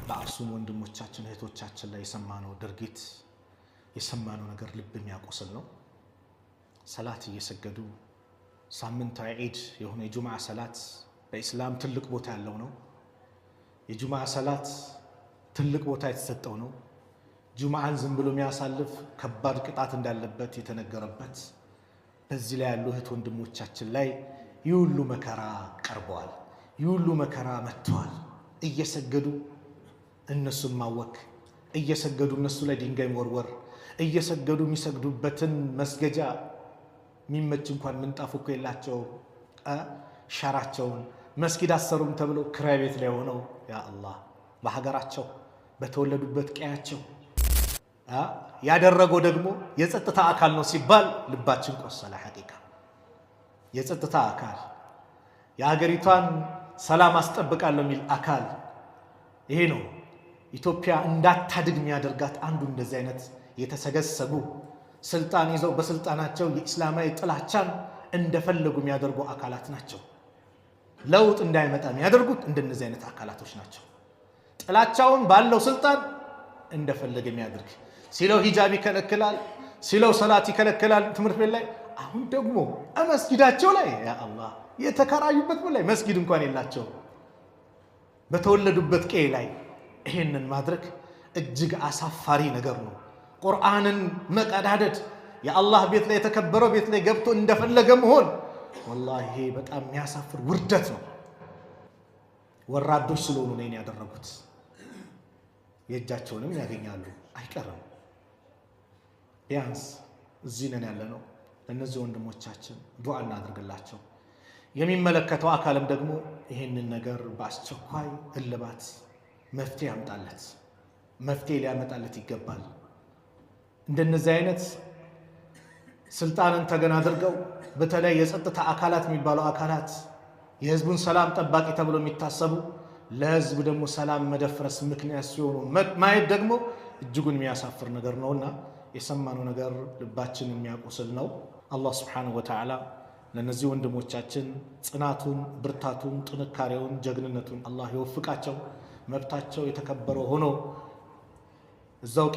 በአክሱም ወንድሞቻችን እህቶቻችን ላይ የሰማነው ድርጊት የሰማነው ነገር ልብ የሚያቆስል ነው። ሰላት እየሰገዱ ሳምንታዊ ዒድ የሆነ የጁምዓ ሰላት በእስላም ትልቅ ቦታ ያለው ነው። የጁምዓ ሰላት ትልቅ ቦታ የተሰጠው ነው። ጁምዓን ዝም ብሎ የሚያሳልፍ ከባድ ቅጣት እንዳለበት የተነገረበት በዚህ ላይ ያሉ እህት ወንድሞቻችን ላይ ይሁሉ መከራ ቀርበዋል። ይሁሉ መከራ መጥቷል። እየሰገዱ እነሱን ማወክ፣ እየሰገዱ እነሱ ላይ ድንጋይ መወርወር፣ እየሰገዱ የሚሰግዱበትን መስገጃ የሚመች እንኳን ምንጣፍ እኮ የላቸው ሸራቸውን መስጊድ አሰሩም ተብለው ክራይ ቤት ላይ ሆነው ያ አላህ በሀገራቸው በተወለዱበት ቀያቸው ያደረገው ደግሞ የጸጥታ አካል ነው ሲባል ልባችን ቆሰለ። ሐቂቃ የጸጥታ አካል የሀገሪቷን ሰላም አስጠብቃለሁ የሚል አካል ይሄ ነው ኢትዮጵያ እንዳታድግ የሚያደርጋት አንዱ እንደዚህ አይነት የተሰገሰቡ ስልጣን ይዘው በስልጣናቸው የእስላማዊ ጥላቻን እንደፈለጉ የሚያደርጉ አካላት ናቸው። ለውጥ እንዳይመጣ የሚያደርጉት እንደነዚህ አይነት አካላቶች ናቸው። ጥላቻውን ባለው ስልጣን እንደፈለገ የሚያደርግ ሲለው ሂጃብ ይከለክላል፣ ሲለው ሰላት ይከለክላል ትምህርት ቤት ላይ። አሁን ደግሞ መስጊዳቸው ላይ ያ አላህ የተከራዩበት ላይ መስጊድ እንኳን የላቸው በተወለዱበት ቀይ ላይ ይሄንን ማድረግ እጅግ አሳፋሪ ነገር ነው። ቁርአንን መቀዳደድ የአላህ ቤት ላይ የተከበረው ቤት ላይ ገብቶ እንደፈለገ መሆን ወላሂ ይሄ በጣም የሚያሳፍር ውርደት ነው። ወራዶች ስለሆኑ ነው ያደረጉት። የእጃቸውንም ያገኛሉ አይቀርም። ቢያንስ እዚህ ነን ያለነው ለእነዚህ ወንድሞቻችን ዱዓ እናድርግላቸው። የሚመለከተው አካልም ደግሞ ይሄንን ነገር በአስቸኳይ እልባት መፍትሄ ያምጣለት፣ መፍትሄ ሊያመጣለት ይገባል። እንደነዚህ አይነት ስልጣንን ተገን አድርገው በተለይ የጸጥታ አካላት የሚባለው አካላት የህዝቡን ሰላም ጠባቂ ተብሎ የሚታሰቡ ለህዝብ ደግሞ ሰላም መደፍረስ ምክንያት ሲሆኑ ማየት ደግሞ እጅጉን የሚያሳፍር ነገር ነውና የሰማነው ነገር ልባችን የሚያቆስል ነው። አላህ Subhanahu Wa Ta'ala ለነዚህ ወንድሞቻችን ጽናቱን፣ ብርታቱን፣ ጥንካሬውን፣ ጀግንነቱን አላህ ይወፍቃቸው። መብታቸው የተከበረ ሆኖ እዛው